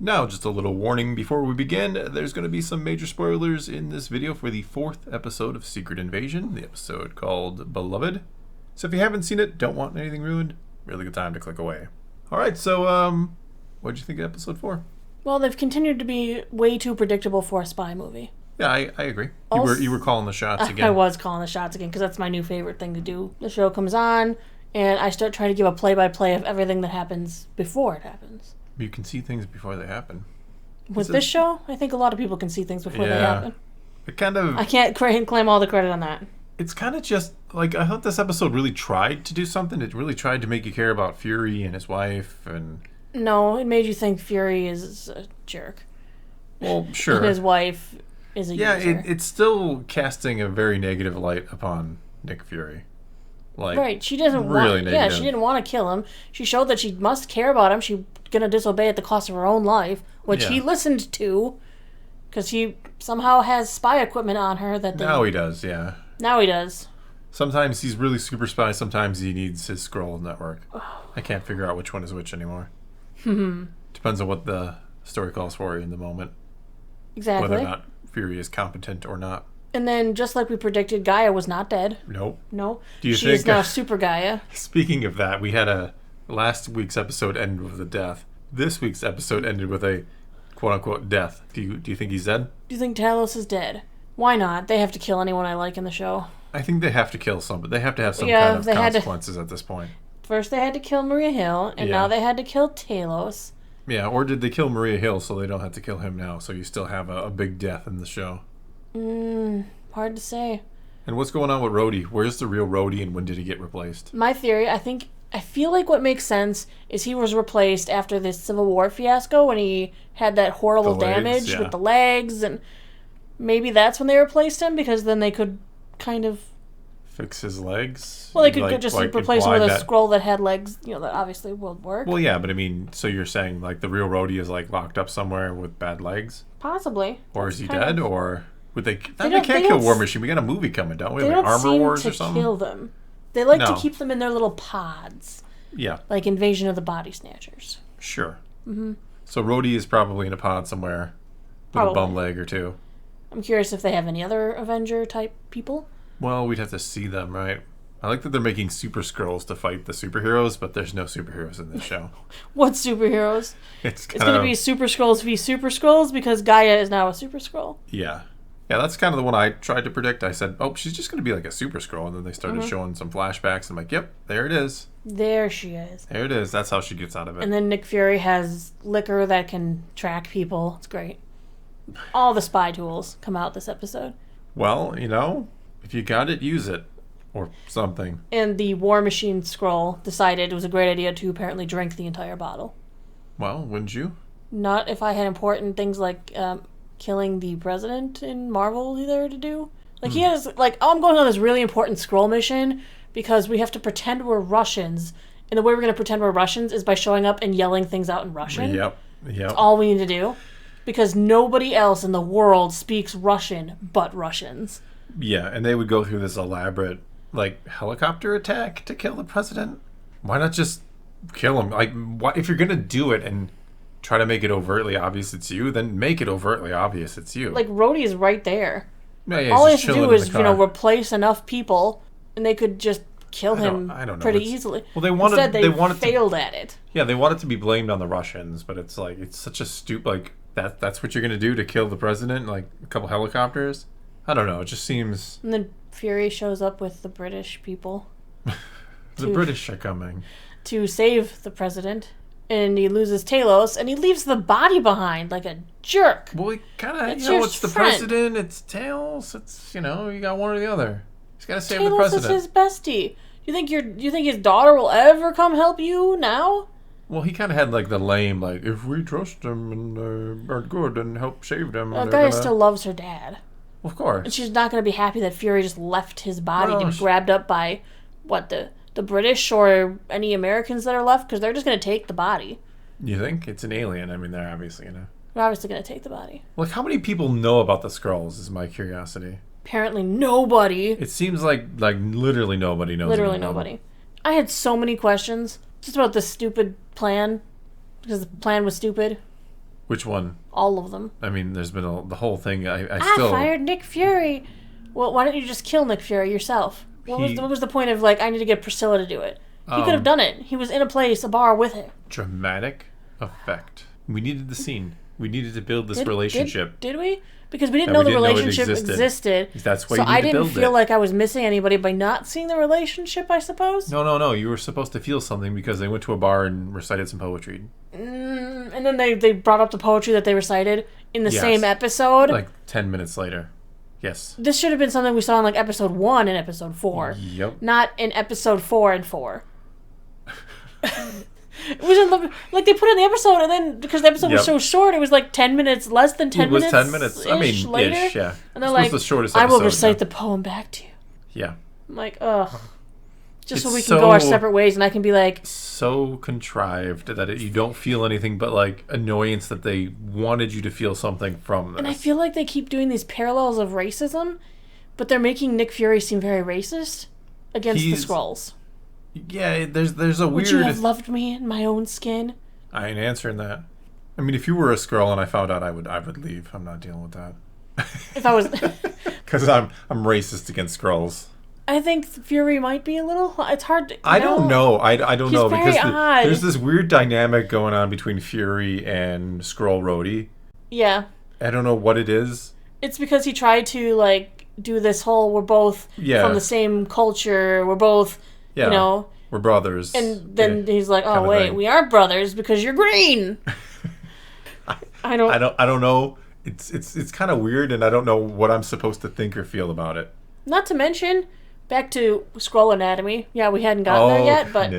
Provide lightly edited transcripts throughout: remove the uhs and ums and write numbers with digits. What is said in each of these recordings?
Now, just a little warning before we begin. There's going to be some major spoilers in this video for the 4th episode of Secret Invasion, the episode called Beloved. So if you haven't seen it, don't want anything ruined, really good time to click away. Alright, so, what'd you think of episode 4? Well, they've continued to be way too predictable for a spy movie. Yeah, I agree. You were calling the shots again. I was calling the shots again, because that's my new favorite thing to do. The show comes on, and I start trying to give a play-by-play of everything that happens before it happens. You can see things before they happen. With this show, I think a lot of people can see things before they happen. It kind of... I can't claim all the credit on that. It's kind of just, like, I thought this episode really tried to do something. It really tried to make you care about Fury and his wife, and... No, it made you think Fury is a jerk. Well, sure. And his wife is a user. Yeah, it's still casting a very negative light upon Nick Fury. Like, right, she doesn't really want... Yeah, she didn't want to kill him. She showed that she must care about him. She's going to disobey at the cost of her own life, which he listened to, because he somehow has spy equipment on her that they... Now he does, yeah. Now he does. Sometimes he's really super spy, sometimes he needs his Skrull network. I can't figure out which one is which anymore. Depends on what the story calls for in the moment. Exactly. Whether or not Fury is competent or not. And then, just like we predicted, Gaia was not dead. Nope. No. Do you she think, is now Super Gaia. Speaking of that, we had last week's episode ended with a death. This week's episode ended with a quote-unquote death. Do you think he's dead? Do you think Talos is dead? Why not? They have to kill anyone I like in the show. I think they have to kill somebody. They have to have some kind of consequences at this point. First they had to kill Maria Hill, and now they had to kill Talos. Yeah, or did they kill Maria Hill so they don't have to kill him now, so you still have a big death in the show? Hard to say. And what's going on with Rhodie? Where's the real Rhodie, and when did he get replaced? My theory, I feel like what makes sense is he was replaced after this Civil War fiasco when he had that horrible damage with the legs, and maybe that's when they replaced him, because then they could kind of... Fix his legs? Well, they could just replace him with a Skrull that had legs, that obviously would work. Well, yeah, but I mean, so you're saying, like, the real Rhodie is, like, locked up somewhere with bad legs? Possibly. Or is he dead, or... Would they can't kill War Machine. We got a movie coming, don't we? They like don't Armor Wars or something? They don't seem to kill them. They like to keep them in their little pods. Yeah. Like Invasion of the Body Snatchers. Sure. Mm-hmm. So Rhodie is probably in a pod somewhere with a bum leg or two. I'm curious if they have any other Avenger-type people. Well, we'd have to see them, right? I like that they're making super Skrulls to fight the superheroes, but there's no superheroes in this show. What superheroes? It's going to be Super Skrulls v Super Skrulls, because Gaia is now a Super Skrull. Yeah. Yeah, that's kind of the one I tried to predict. I said, oh, she's just going to be like a Super Skrull. And then they started showing some flashbacks. And I'm like, yep, there it is. There she is. There it is. That's how she gets out of it. And then Nick Fury has liquor that can track people. It's great. All the spy tools come out this episode. Well, if you got it, use it. Or something. And the War Machine Skrull decided it was a great idea to apparently drink the entire bottle. Well, wouldn't you? Not if I had important things like... killing the president in Marvel there to do. Like, he has, like, I'm going on this really important Skrull mission because we have to pretend we're Russians. And the way we're going to pretend we're Russians is by showing up and yelling things out in Russian. Yep. That's all we need to do. Because nobody else in the world speaks Russian but Russians. Yeah, and they would go through this elaborate, like, helicopter attack to kill the president. Why not just kill him? Like, if you're going to do it and try to make it overtly obvious it's you, then make it overtly obvious it's you. Like, Rhodie is right there. Yeah, all he has to do is, replace enough people, and they could just kill him pretty easily. Well, they failed at it. Yeah, they want it to be blamed on the Russians, but it's like, it's such a stupid, like, that's what you're going to do to kill the president? Like, a couple helicopters? I don't know, it just seems... And then Fury shows up with the British people. The British are coming. To save the president. And he loses Talos, and he leaves the body behind like a jerk. Well, he kind of, it's the president, it's Talos, it's, you got one or the other. He's got to save the president. Talos is his bestie. You think his daughter will ever come help you now? Well, he kind of had, like, the lame, like, if we trust him and are good and help save them. Gaia still loves her dad. Well, of course. And she's not going to be happy that Fury just left his body to be grabbed up by, the British or any Americans that are left, because they're just going to take the body. You think? It's an alien. I mean, they're obviously, They're obviously going to take the body. Like, how many people know about the Skrulls is my curiosity. Apparently nobody. It seems like literally nobody knows. Literally nobody. I had so many questions just about this stupid plan, because the plan was stupid. Which one? All of them. I mean, there's been the whole thing. I I still fired Nick Fury. Well, why don't you just kill Nick Fury yourself? What was the point of, like, I need to get Priscilla to do it? He could have done it. He was in a bar with her. Dramatic effect. We needed the scene. We needed to build this relationship. Did we? Because we didn't know the relationship existed. That's why so you need to build it. I didn't feel like I was missing anybody by not seeing the relationship, I suppose. No. You were supposed to feel something because they went to a bar and recited some poetry. And then they brought up the poetry that they recited in the same episode. Like 10 minutes later. Yes. This should have been something we saw in like episode 1 and episode 4. Yep. Not in episode 4 and 4. It was in the, like, they put it in the episode, and then because the episode was so short, it was like 10 minutes, less than 10 minutes. It was 10 minutes. I mean, later. Ish, yeah. And they're like, the shortest I episode, will recite the poem back to you. Yeah. I'm like, ugh. Just so we It's can go our separate ways, and I can be like... So contrived that you don't feel anything but, like, annoyance that they wanted you to feel something from this. And I feel like they keep doing these parallels of racism, but they're making Nick Fury seem very racist against the Skrulls. Yeah, there's a weird... Would you have loved me in my own skin? I ain't answering that. I mean, if you were a Skrull and I found out, I would leave. I'm not dealing with that. If I was... Because I'm racist against Skrulls. I think Fury might be a little... It's hard to... I don't know. I don't know. He's very odd. There's this weird dynamic going on between Fury and Skrull Rhodie. Yeah. I don't know what it is. It's because he tried to, like, do this whole, we're both from the same culture, we're both... Yeah, you know, we're brothers. And then he's like, "Oh wait, we aren't brothers because you're green." I don't know. It's kind of weird, and I don't know what I'm supposed to think or feel about it. Not to mention, back to Skrull anatomy. Yeah, we hadn't gotten there yet, but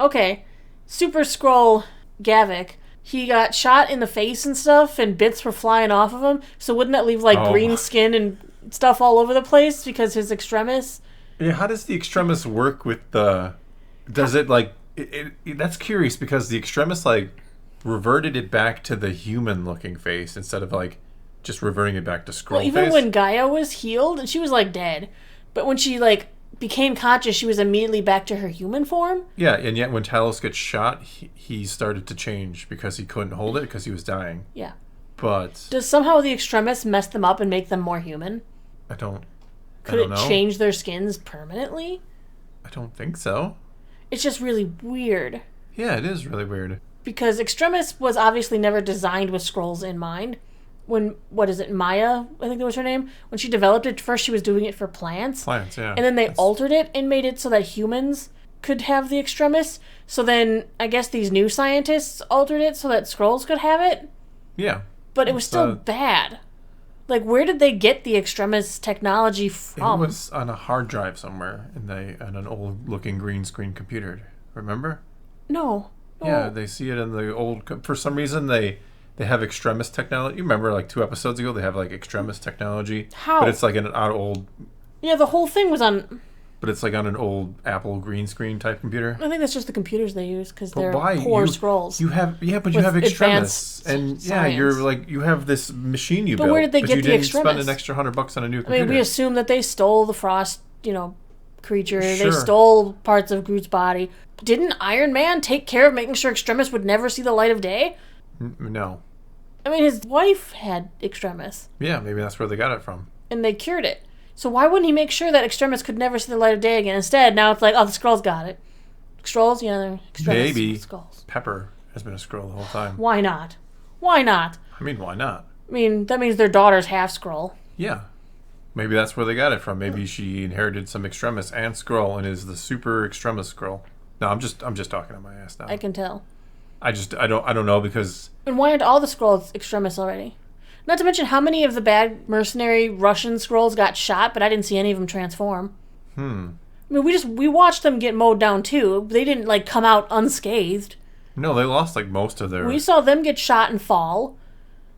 okay, Super Skrull Gavik. He got shot in the face and stuff, and bits were flying off of him. So wouldn't that leave like green skin and stuff all over the place because his Extremis? Yeah, how does the Extremis work with the... Does it, like... that's curious, because the Extremis, like, reverted it back to the human-looking face instead of, like, just reverting it back to Skrull face. Even when Gaia was healed, and she was, like, dead, but when she, like, became conscious, she was immediately back to her human form. Yeah, and yet when Talos gets shot, he started to change because he couldn't hold it because he was dying. Yeah. But... Does somehow the Extremis mess them up and make them more human? Could it change their skins permanently? I don't think so. It's just really weird. Yeah, it is really weird. Because Extremis was obviously never designed with Skrulls in mind. When, Maya, I think that was her name? When she developed it, first she was doing it for plants. Plants, yeah. And then they altered it and made it so that humans could have the Extremis. So then, I guess these new scientists altered it so that Skrulls could have it. Yeah. But it was still bad. Like, where did they get the Extremis technology from? It was on a hard drive somewhere on an old-looking green screen computer. Remember? No. Yeah, they see it in the old... For some reason, they have Extremis technology. You remember, like, 2 episodes ago, they have, like, Extremis technology. How? But it's, like, an old... Yeah, the whole thing was on... But it's, like, on an old Apple green screen type computer. I think that's just the computers they use, because they're poor Skrulls. But you have Extremis. And, science. you have this machine you built. But where did they get the Extremis? You didn't spend an extra $100 on a new computer. I mean, we assume that they stole the Frost, creature. Sure. They stole parts of Groot's body. Didn't Iron Man take care of making sure Extremis would never see the light of day? No. I mean, his wife had Extremis. Yeah, maybe that's where they got it from. And they cured it. So why wouldn't he make sure that Extremis could never see the light of day again? Instead, now it's like, the Skrulls got it. Skrulls? Yeah, they're Extremis. Maybe Skrulls. Pepper has been a Skrull the whole time. Why not? Why not? I mean, why not? I mean, that means their daughter's half Skrull. Yeah. Maybe that's where they got it from. Maybe she inherited some Extremis and Skrull and is the super Extremis Skrull. No, I'm just talking on my ass now. I can tell. I don't know because... And why aren't all the Skrulls Extremis already? Not to mention how many of the bad mercenary Russian Skrulls got shot, but I didn't see any of them transform. I mean, we watched them get mowed down too. They didn't come out unscathed. No, they lost most of their... We saw them get shot and fall.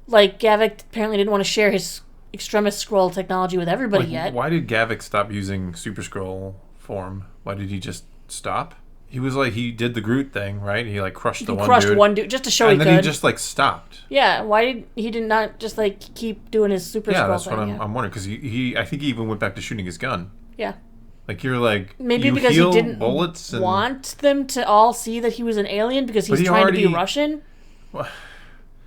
Gavik apparently didn't want to share his Extremis Skrull technology with everybody yet. Why did Gavik stop using Super Skrull form? Why did he just stop? He was he did the Groot thing, right? He crushed the one dude. He crushed one dude just to show he could. And then he just stopped. Yeah, why did he not just keep doing his Super Skrull thing? Yeah, that's what I'm wondering, because I think he even went back to shooting his gun. Yeah. Maybe because he didn't want them to all see that he was an alien because he's trying to be Russian?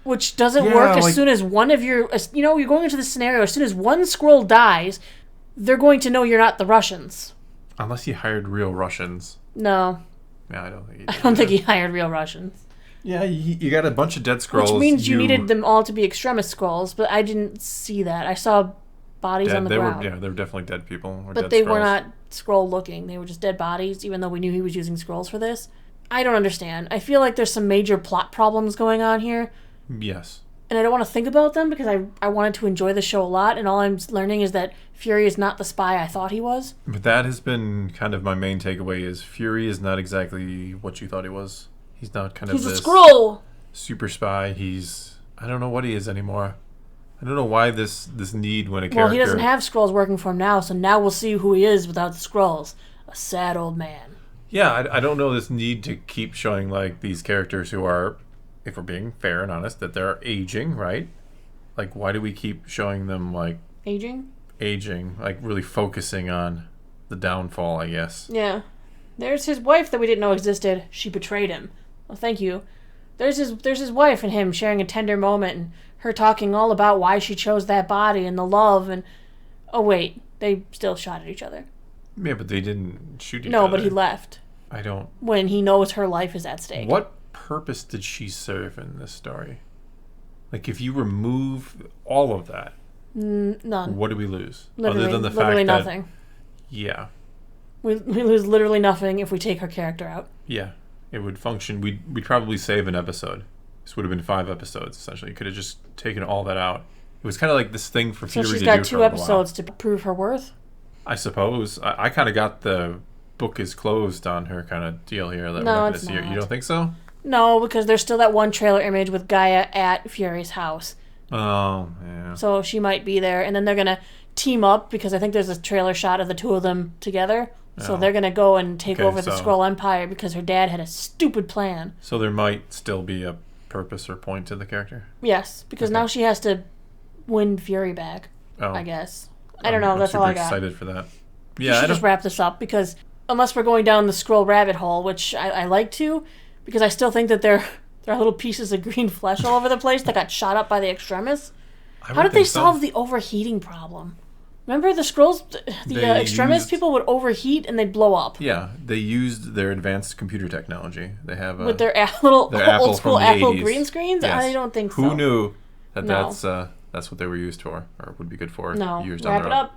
which doesn't Yeah, work as like- soon as one of your... you're going into the scenario, as soon as one Skrull dies, they're going to know you're not the Russians. Unless he hired real Russians. No. Yeah, I don't think he I did. don't think he hired real Russians. Yeah, you got a bunch of dead Skrulls. Which means you needed them all to be Extremis Skrulls, but I didn't see that. I saw bodies dead, on the they ground. were definitely dead people. Or But dead they were Skrulls. not Skrull looking. They were just dead bodies, even though we knew he was using Skrulls for this. I don't understand. I feel like there's some major plot problems going on here. Yes. And I don't want to think about them because I wanted to enjoy the show a lot, and all I'm learning is that Fury is not the spy I thought he was. But that has been kind of my main takeaway is Fury is not exactly what you thought he was. He's not kind of He's a this Skrull! super spy. I don't know what he is anymore. I don't know why this need when a character... Well, he doesn't have Skrulls working for him now, so now we'll see who he is without the Skrulls. A sad old man. Yeah, I don't know this need to keep showing like these characters who are, if we're being fair and honest, that they're aging, right? Like, why do we keep showing them like Aging? like really focusing on the downfall, I guess. Yeah. There's his wife that we didn't know existed. She betrayed him. Well, thank you. There's his wife and him sharing a tender moment and her talking all about why she chose that body and the love and... Oh, wait. They still shot at each other. Yeah, but they didn't shoot each No, other. but he left. I don't... When he knows her life is at stake. What purpose did she serve in this story? Like, if you remove all of that, None. what do we lose? Literally, Other than the literally fact nothing. that... Yeah. We lose literally nothing if we take her character out. Yeah. It would function. We'd probably save an episode. This would have been 5 episodes, essentially. You could have just taken all that out. It was kind of like this thing for So Fury to do she's got for 2 a little episodes to prove her worth? while. I suppose. I kind of got the book is closed on her kind of deal here. That No, we're not going to it's see her. not. You don't think so? No, because there's still that one trailer image with Gaia at Fury's house. Oh, yeah. So she might be there. And then they're going to team up because I think there's a trailer shot of the 2 of them together. So Oh. they're going to go and take Okay, over the so- Skrull Empire because her dad had a stupid plan. So there might still be a purpose or point to the character? Yes, because Okay. now she has to win Fury back, Oh. I guess. I don't know. I'm That's all super I got. excited for that. We Yeah, I should just don't... wrap this up because unless we're going down the Skrull rabbit hole, which I like to, because I still think that there are little pieces of green flesh all over the place that got shot up by the Extremis. I How would did they think so. solve the overheating problem? Remember the Skrulls, the They Extremis used- people would overheat and they'd blow up Yeah, they used their advanced computer technology. They have with their little their Apple old school from the Apple 80s. green screens? Yes. I don't think so. Who knew that No. that's what they were used for, or would be good for No, years down wrap the it road. up.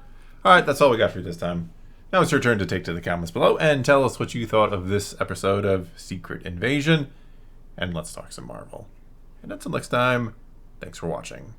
All right, that's all we got for this time. Now it's your turn to take to the comments below and tell us what you thought of this episode of Secret Invasion, and let's talk some Marvel. And until next time, thanks for watching.